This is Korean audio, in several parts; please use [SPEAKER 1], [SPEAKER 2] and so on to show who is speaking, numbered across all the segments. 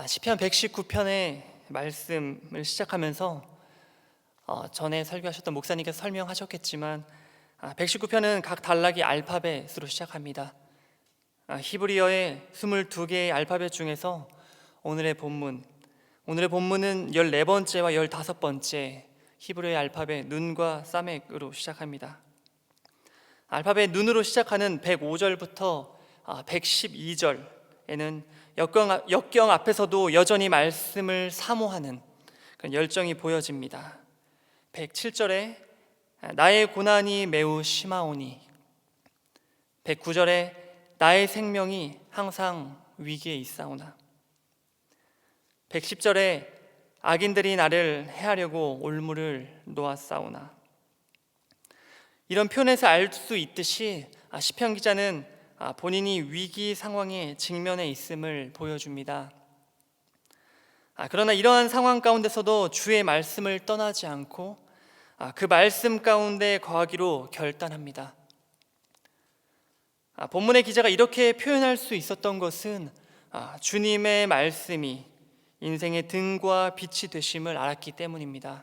[SPEAKER 1] 시편 119편의 말씀을 시작하면서 전에 설교하셨던 목사님께서 설명하셨겠지만 119편은 각 단락이 알파벳으로 시작합니다. 히브리어의 22개의 알파벳 중에서 오늘의 본문은 14번째와 15번째 히브리어의 알파벳 눈과 사멕으로 시작합니다. 알파벳 눈으로 시작하는 105절부터 112절에는 역경 앞에서도 여전히 말씀을 사모하는 그런 열정이 보여집니다. 107절에 나의 고난이 매우 심하오니, 109절에 나의 생명이 항상 위기에 있사오나, 110절에 악인들이 나를 해하려고 올무를 놓았사오나. 이런 표현에서 알 수 있듯이 시편 기자는 본인이 위기 상황에 직면해 있음을 보여줍니다. 그러나 이러한 상황 가운데서도 주의 말씀을 떠나지 않고 그 말씀 가운데 거하기로 결단합니다. 본문의 기자가 이렇게 표현할 수 있었던 것은 주님의 말씀이 인생의 등과 빛이 되심을 알았기 때문입니다.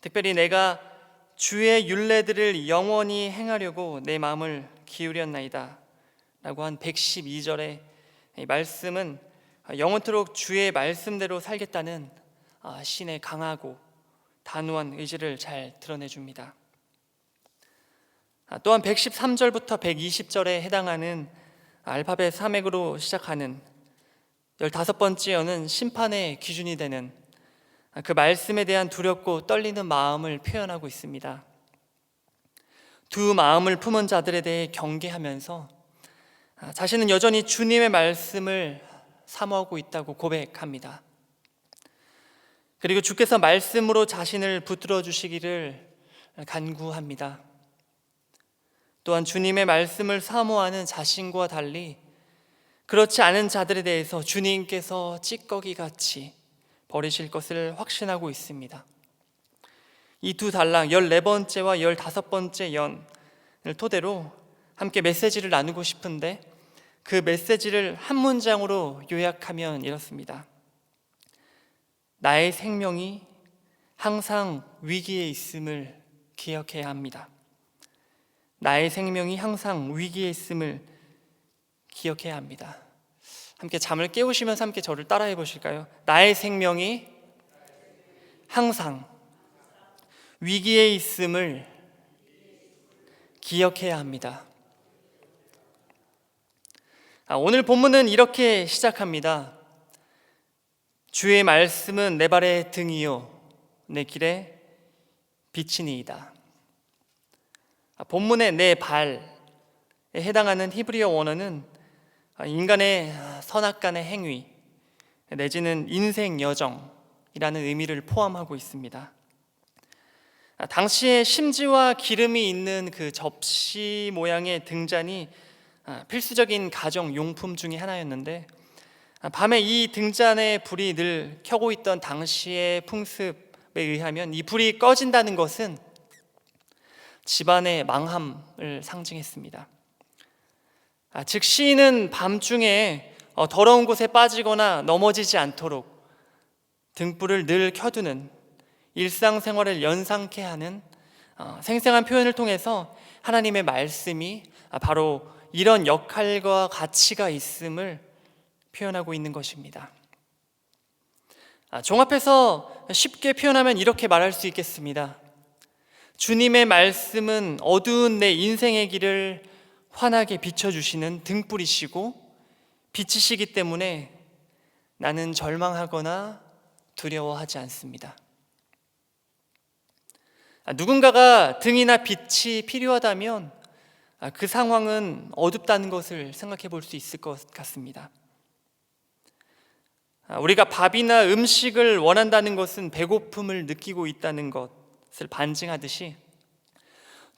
[SPEAKER 1] 특별히 내가 주의 율례들을 영원히 행하려고 내 마음을 기울였나이다 라고 한 112절의 말씀은 영원토록 주의 말씀대로 살겠다는 신의 강하고 단호한 의지를 잘 드러내줍니다. 또한 113절부터 120절에 해당하는 알파벳 사맥으로 시작하는 15번째 여는 심판의 기준이 되는 그 말씀에 대한 두렵고 떨리는 마음을 표현하고 있습니다. 두 마음을 품은 자들에 대해 경계하면서 자신은 여전히 주님의 말씀을 사모하고 있다고 고백합니다. 그리고 주께서 말씀으로 자신을 붙들어 주시기를 간구합니다. 또한 주님의 말씀을 사모하는 자신과 달리 그렇지 않은 자들에 대해서 주님께서 찌꺼기같이 버리실 것을 확신하고 있습니다. 이 두 단락 14번째와 15번째 연을 토대로 함께 메시지를 나누고 싶은데 그 메시지를 한 문장으로 요약하면 이렇습니다. 나의 생명이 항상 위기에 있음을 기억해야 합니다. 나의 생명이 항상 위기에 있음을 기억해야 합니다. 함께 잠을 깨우시면서 함께 저를 따라해 보실까요? 나의 생명이 항상 위기에 있음을 기억해야 합니다. 오늘 본문은 이렇게 시작합니다. 주의 말씀은 내 발의 등이요 내 길에 빛이니이다. 본문의 내 발에 해당하는 히브리어 원어는 인간의 선악간의 행위 내지는 인생 여정이라는 의미를 포함하고 있습니다. 당시에 심지와 기름이 있는 그 접시 모양의 등잔이 필수적인 가정 용품 중에 하나였는데 밤에 이 등잔의 불이 늘 켜고 있던 당시의 풍습에 의하면 이 불이 꺼진다는 것은 집안의 망함을 상징했습니다. 즉 시인은 밤중에 더러운 곳에 빠지거나 넘어지지 않도록 등불을 늘 켜두는 일상생활을 연상케 하는 생생한 표현을 통해서 하나님의 말씀이 바로 이런 역할과 가치가 있음을 표현하고 있는 것입니다. 종합해서 쉽게 표현하면 이렇게 말할 수 있겠습니다. 주님의 말씀은 어두운 내 인생의 길을 환하게 비춰주시는 등불이시고 빛이시기 때문에 나는 절망하거나 두려워하지 않습니다. 누군가가 등이나 빛이 필요하다면 그 상황은 어둡다는 것을 생각해 볼 수 있을 것 같습니다. 우리가 밥이나 음식을 원한다는 것은 배고픔을 느끼고 있다는 것을 반증하듯이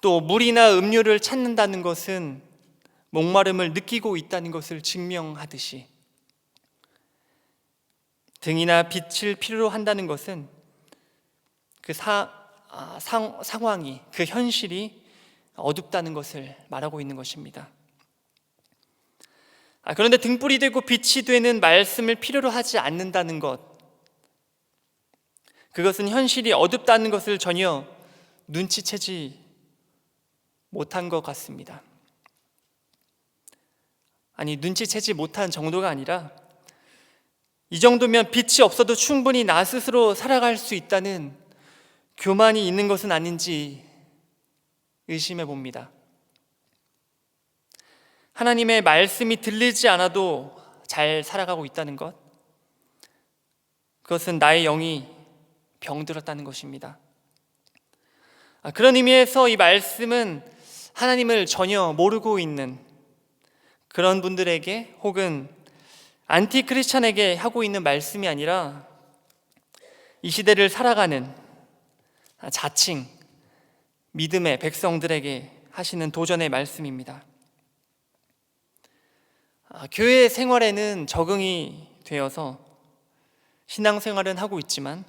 [SPEAKER 1] 또 물이나 음료를 찾는다는 것은 목마름을 느끼고 있다는 것을 증명하듯이 등이나 빛을 필요로 한다는 것은 그 상황이, 그 현실이 어둡다는 것을 말하고 있는 것입니다. 그런데 등불이 되고 빛이 되는 말씀을 필요로 하지 않는다는 것, 그것은 현실이 어둡다는 것을 전혀 눈치채지 못한 것 같습니다. 아니, 눈치채지 못한 정도가 아니라 이 정도면 빛이 없어도 충분히 나 스스로 살아갈 수 있다는 교만이 있는 것은 아닌지 의심해 봅니다. 하나님의 말씀이 들리지 않아도 잘 살아가고 있다는 것, 그것은 나의 영이 병들었다는 것입니다. 그런 의미에서 이 말씀은 하나님을 전혀 모르고 있는 그런 분들에게 혹은 안티크리스찬에게 하고 있는 말씀이 아니라 이 시대를 살아가는 자칭 믿음의 백성들에게 하시는 도전의 말씀입니다. 교회 생활에는 적응이 되어서 신앙생활은 하고 있지만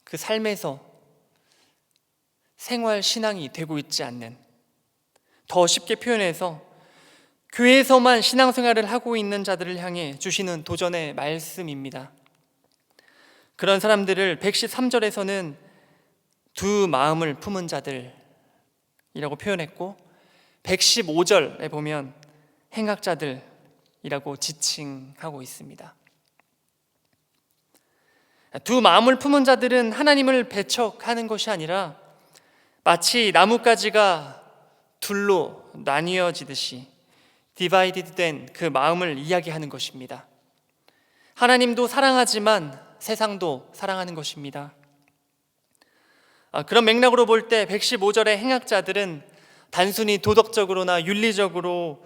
[SPEAKER 1] 그 삶에서 생활 신앙이 되고 있지 않는, 더 쉽게 표현해서 교회에서만 신앙생활을 하고 있는 자들을 향해 주시는 도전의 말씀입니다. 그런 사람들을 113절에서는 두 마음을 품은 자들이라고 표현했고 115절에 보면 행악자들이라고 지칭하고 있습니다. 두 마음을 품은 자들은 하나님을 배척하는 것이 아니라 마치 나뭇가지가 둘로 나뉘어지듯이 디바이디드 된 그 마음을 이야기하는 것입니다. 하나님도 사랑하지만 세상도 사랑하는 것입니다. 그런 맥락으로 볼 때 115절의 행악자들은 단순히 도덕적으로나 윤리적으로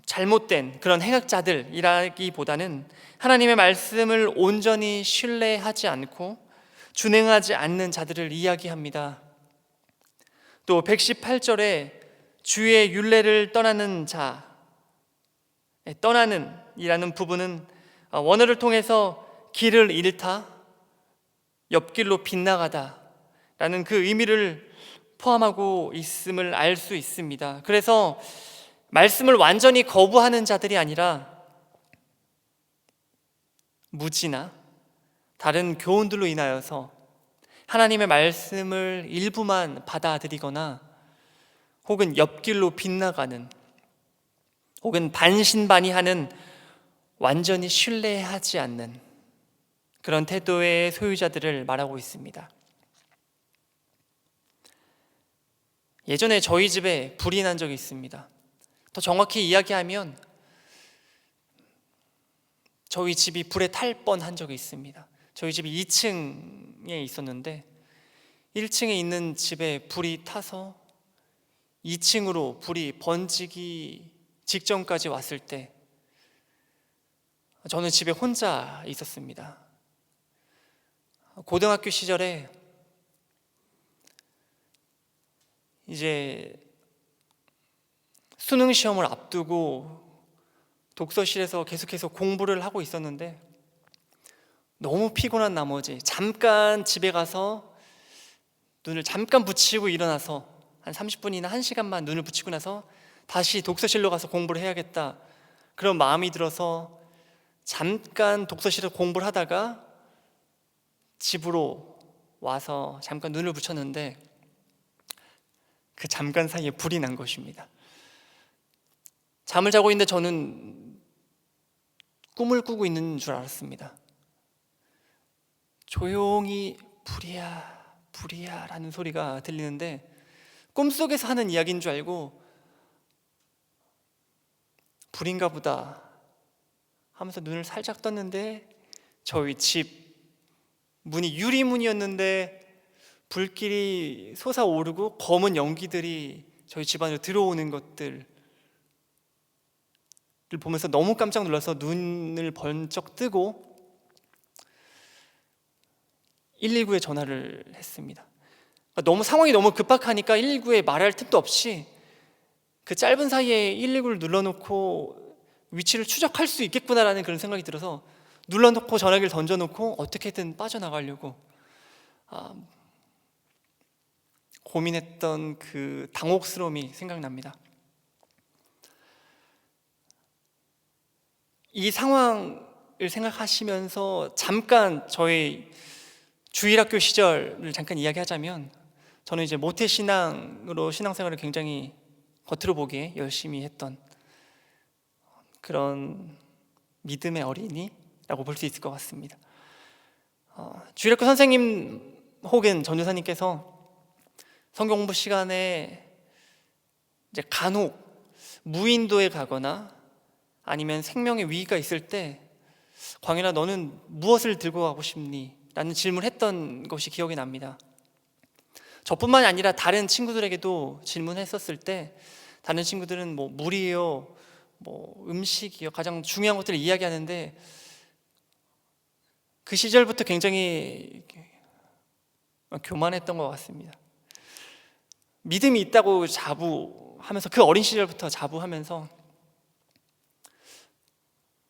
[SPEAKER 1] 잘못된 그런 행악자들이라기보다는 하나님의 말씀을 온전히 신뢰하지 않고 준행하지 않는 자들을 이야기합니다. 또 118절에 주의 율례를 떠나는 자, 떠나는 이라는 부분은 원어를 통해서 길을 잃다, 옆길로 빗나가다 라는 그 의미를 포함하고 있음을 알 수 있습니다. 그래서 말씀을 완전히 거부하는 자들이 아니라 무지나 다른 교훈들로 인하여서 하나님의 말씀을 일부만 받아들이거나 혹은 옆길로 빗나가는 혹은 반신반의하는, 완전히 신뢰하지 않는 그런 태도의 소유자들을 말하고 있습니다. 예전에 저희 집에 불이 난 적이 있습니다. 더 정확히 이야기하면 저희 집이 불에 탈 뻔한 적이 있습니다. 저희 집이 2층에 있었는데 1층에 있는 집에 불이 타서 2층으로 불이 번지기 직전까지 왔을 때 저는 집에 혼자 있었습니다. 고등학교 시절에 이제 수능 시험을 앞두고 독서실에서 계속해서 공부를 하고 있었는데 너무 피곤한 나머지 잠깐 집에 가서 눈을 잠깐 붙이고 일어나서 한 30분이나 1시간만 눈을 붙이고 나서 다시 독서실로 가서 공부를 해야겠다, 그런 마음이 들어서 잠깐 독서실에서 공부를 하다가 집으로 와서 잠깐 눈을 붙였는데 그 잠깐 사이에 불이 난 것입니다. 잠을 자고 있는데 저는 꿈을 꾸고 있는 줄 알았습니다. 조용히 불이야 불이야 라는 소리가 들리는데 꿈속에서 하는 이야기인 줄 알고 불인가 보다 하면서 눈을 살짝 떴는데 저희 집 문이 유리문이었는데 불길이 솟아오르고 검은 연기들이 저희 집 안으로 들어오는 것들을 보면서 너무 깜짝 놀라서 눈을 번쩍 뜨고 119에 전화를 했습니다. 너무 상황이 너무 급박하니까 119에 말할 틈도 없이 그 짧은 사이에 119를 눌러놓고 위치를 추적할 수 있겠구나라는 그런 생각이 들어서 눌러놓고 전화기를 던져놓고 어떻게든 빠져나가려고 고민했던 그 당혹스러움이 생각납니다. 이 상황을 생각하시면서 잠깐 저의 주일학교 시절을 잠깐 이야기하자면, 저는 이제 모태신앙으로 신앙생활을 굉장히 겉으로 보기에 열심히 했던 그런 믿음의 어린이라고 볼 수 있을 것 같습니다. 주일학교 선생님 혹은 전도사님께서 성경 공부 시간에 이제 간혹 무인도에 가거나 아니면 생명의 위기가 있을 때, 광일아 너는 무엇을 들고 가고 싶니? 라는 질문을 했던 것이 기억이 납니다. 저뿐만이 아니라 다른 친구들에게도 질문했었을 때 다른 친구들은 뭐 물이요, 뭐 음식이요, 가장 중요한 것들을 이야기하는데, 그 시절부터 굉장히 교만했던 것 같습니다. 믿음이 있다고 자부하면서, 그 어린 시절부터 자부하면서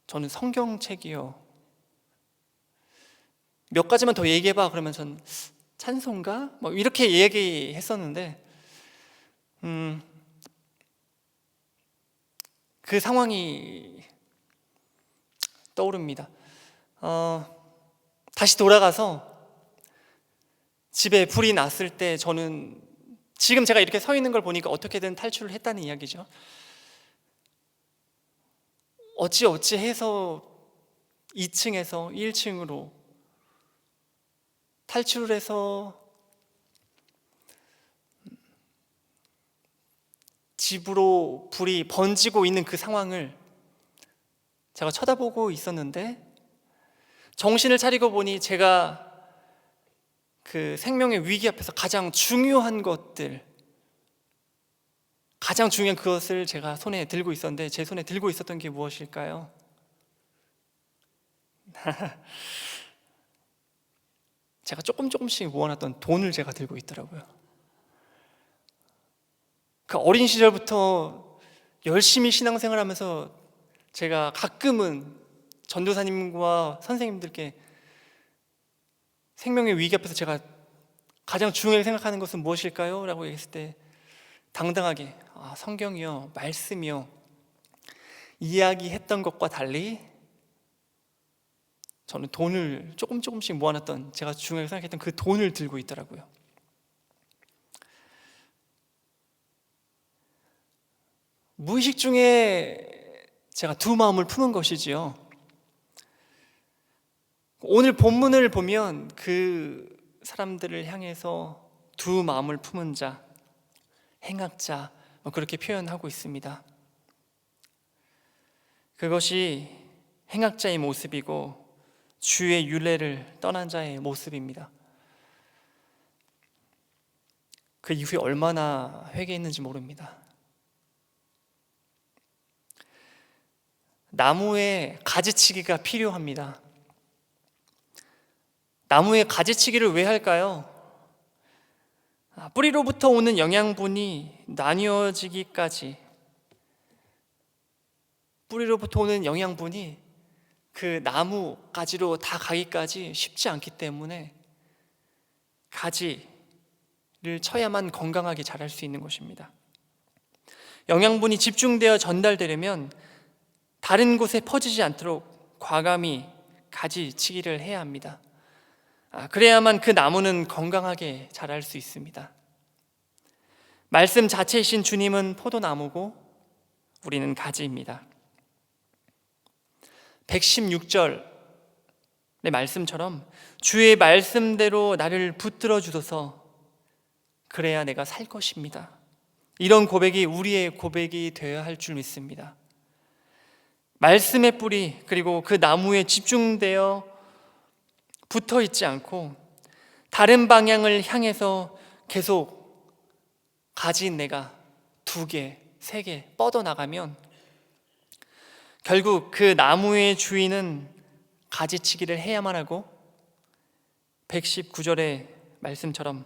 [SPEAKER 1] 저는 성경책이요, 몇 가지만 더 얘기해봐 그러면 전 찬송가? 뭐 이렇게 얘기했었는데, 그 상황이 떠오릅니다. 다시 돌아가서 집에 불이 났을 때 저는 지금 제가 이렇게 서 있는 걸 보니까 어떻게든 탈출을 했다는 이야기죠. 어찌 해서 2층에서 1층으로 탈출을 해서 집으로 불이 번지고 있는 그 상황을 제가 쳐다보고 있었는데, 정신을 차리고 보니 제가 그 생명의 위기 앞에서 가장 중요한 것들, 가장 중요한 그것을 제가 손에 들고 있었는데, 제 손에 들고 있었던 게 무엇일까요? 제가 조금씩 모아놨던 돈을 제가 들고 있더라고요. 그 어린 시절부터 열심히 신앙생활 하면서 제가 가끔은 전도사님과 선생님들께 생명의 위기 앞에서 제가 가장 중요하게 생각하는 것은 무엇일까요? 라고 얘기했을 때 당당하게 성경이요, 말씀이요, 이야기했던 것과 달리 저는 돈을 조금씩 모아놨던, 제가 중요하게 생각했던 그 돈을 들고 있더라고요. 무의식 중에 제가 두 마음을 품은 것이지요. 오늘 본문을 보면 그 사람들을 향해서 두 마음을 품은 자, 행악자, 그렇게 표현하고 있습니다. 그것이 행악자의 모습이고 주의 율례를 떠난 자의 모습입니다. 그 이후에 얼마나 회개했는지 모릅니다. 나무에 가지치기가 필요합니다. 나무에 가지치기를 왜 할까요? 뿌리로부터 오는 영양분이 나뉘어지기까지, 뿌리로부터 오는 영양분이 그 나무 가지로 다 가기까지 쉽지 않기 때문에 가지를 쳐야만 건강하게 자랄 수 있는 것입니다. 영양분이 집중되어 전달되려면 다른 곳에 퍼지지 않도록 과감히 가지치기를 해야 합니다. 그래야만 그 나무는 건강하게 자랄 수 있습니다. 말씀 자체이신 주님은 포도나무고 우리는 가지입니다. 116절의 말씀처럼 주의 말씀대로 나를 붙들어 주소서, 그래야 내가 살 것입니다. 이런 고백이 우리의 고백이 되어야 할 줄 믿습니다. 말씀의 뿌리, 그리고 그 나무에 집중되어 붙어 있지 않고 다른 방향을 향해서 계속 가진 내가 2개, 3개 뻗어나가면 결국 그 나무의 주인은 가지치기를 해야만 하고 119절의 말씀처럼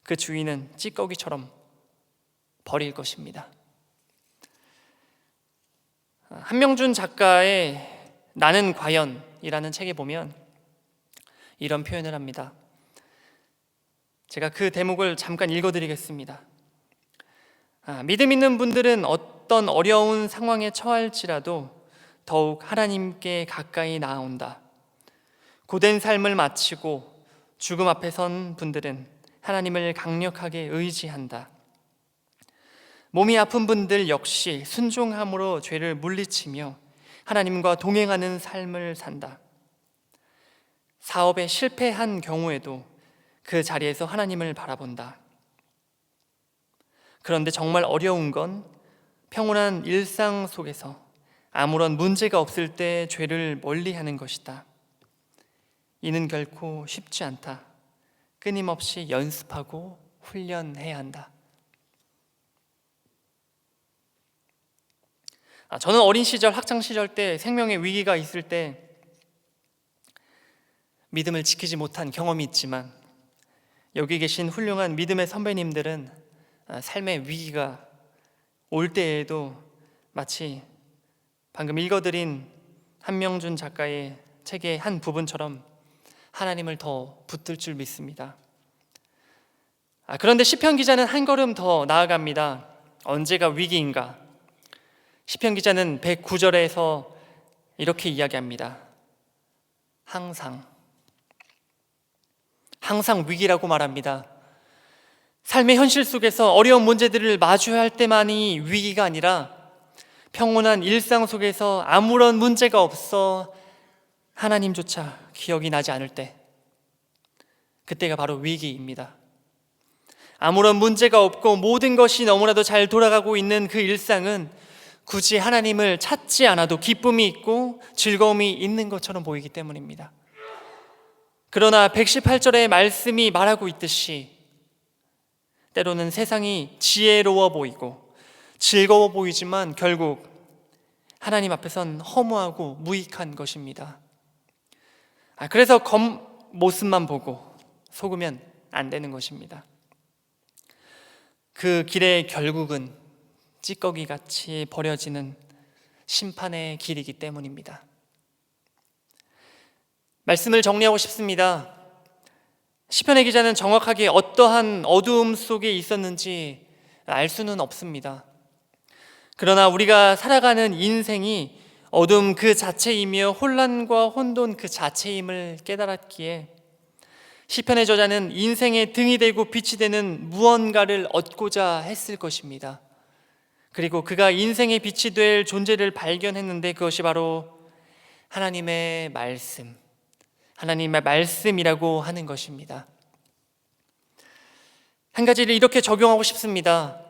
[SPEAKER 1] 그 주인은 찌꺼기처럼 버릴 것입니다. 한명준 작가의 나는 과연이라는 책에 보면 이런 표현을 합니다. 제가 그 대목을 잠깐 읽어드리겠습니다. 믿음 있는 분들은 어떤 어려운 상황에 처할지라도 더욱 하나님께 가까이 나아온다. 고된 삶을 마치고 죽음 앞에 선 분들은 하나님을 강력하게 의지한다. 몸이 아픈 분들 역시 순종함으로 죄를 물리치며 하나님과 동행하는 삶을 산다. 사업에 실패한 경우에도 그 자리에서 하나님을 바라본다. 그런데 정말 어려운 건 평온한 일상 속에서 아무런 문제가 없을 때 죄를 멀리하는 것이다. 이는 결코 쉽지 않다. 끊임없이 연습하고 훈련해야 한다. 저는 어린 시절, 학창 시절 때 생명의 위기가 있을 때 믿음을 지키지 못한 경험이 있지만, 여기 계신 훌륭한 믿음의 선배님들은 삶의 위기가 올 때에도 마치 방금 읽어드린 한명준 작가의 책의 한 부분처럼 하나님을 더 붙들 줄 믿습니다. 그런데 시편 기자는 한 걸음 더 나아갑니다. 언제가 위기인가? 시편 기자는 109절에서 이렇게 이야기합니다. 항상 위기라고 말합니다. 삶의 현실 속에서 어려운 문제들을 마주할 때만이 위기가 아니라 평온한 일상 속에서 아무런 문제가 없어 하나님조차 기억이 나지 않을 때, 그때가 바로 위기입니다. 아무런 문제가 없고 모든 것이 너무나도 잘 돌아가고 있는 그 일상은 굳이 하나님을 찾지 않아도 기쁨이 있고 즐거움이 있는 것처럼 보이기 때문입니다. 그러나 118절의 말씀이 말하고 있듯이 때로는 세상이 지혜로워 보이고 즐거워 보이지만 결국 하나님 앞에선 허무하고 무익한 것입니다. 그래서 겉모습만 보고 속으면 안 되는 것입니다. 그 길의 결국은 찌꺼기같이 버려지는 심판의 길이기 때문입니다. 말씀을 정리하고 싶습니다. 시편의 기자는 정확하게 어떠한 어두움 속에 있었는지 알 수는 없습니다. 그러나 우리가 살아가는 인생이 어둠 그 자체이며 혼란과 혼돈 그 자체임을 깨달았기에 시편의 저자는 인생의 등이 되고 빛이 되는 무언가를 얻고자 했을 것입니다. 그리고 그가 인생의 빛이 될 존재를 발견했는데 그것이 바로 하나님의 말씀이라고 하는 것입니다. 한 가지를 이렇게 적용하고 싶습니다.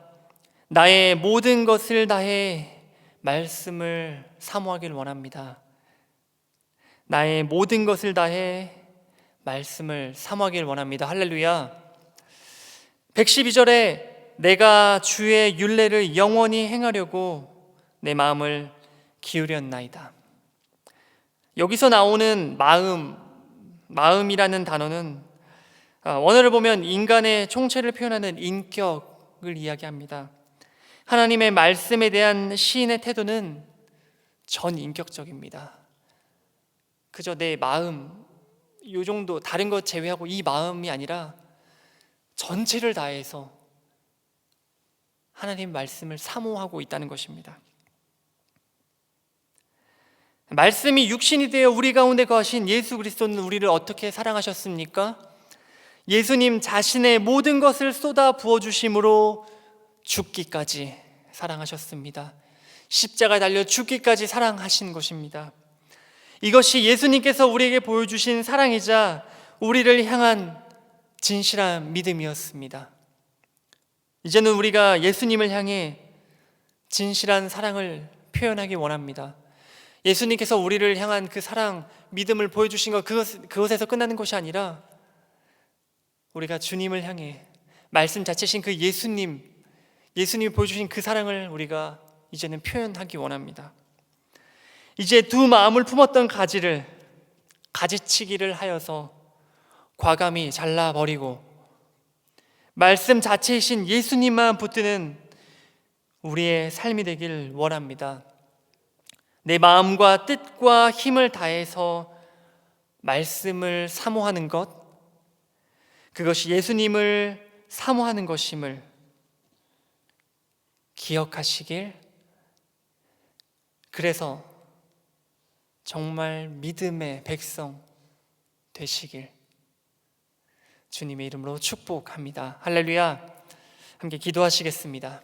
[SPEAKER 1] 나의 모든 것을 다해 말씀을 사모하길 원합니다. 나의 모든 것을 다해 말씀을 사모하길 원합니다. 할렐루야. 112절에 내가 주의 율례를 영원히 행하려고 내 마음을 기울였나이다. 여기서 나오는 마음이라는 단어는 원어를 보면 인간의 총체를 표현하는 인격을 이야기합니다. 하나님의 말씀에 대한 시인의 태도는 전인격적입니다. 그저 내 마음, 이 정도 다른 것 제외하고 이 마음이 아니라 전체를 다해서 하나님 말씀을 사모하고 있다는 것입니다. 말씀이 육신이 되어 우리 가운데 거하신 예수 그리스도는 우리를 어떻게 사랑하셨습니까? 예수님 자신의 모든 것을 쏟아 부어주심으로 죽기까지 사랑하셨습니다. 십자가에 달려 죽기까지 사랑하신 것입니다. 이것이 예수님께서 우리에게 보여주신 사랑이자 우리를 향한 진실한 믿음이었습니다. 이제는 우리가 예수님을 향해 진실한 사랑을 표현하기 원합니다. 예수님께서 우리를 향한 그 사랑, 믿음을 보여주신 것, 그것에서 끝나는 것이 아니라 우리가 주님을 향해 말씀 자체신 그 예수님이 보여주신 그 사랑을 우리가 이제는 표현하기 원합니다. 이제 두 마음을 품었던 가지치기를 하여서 과감히 잘라버리고 말씀 자체이신 예수님만 붙드는 우리의 삶이 되길 원합니다. 내 마음과 뜻과 힘을 다해서 말씀을 사모하는 것, 그것이 예수님을 사모하는 것임을 기억하시길, 그래서 정말 믿음의 백성 되시길 주님의 이름으로 축복합니다. 할렐루야. 함께 기도하시겠습니다.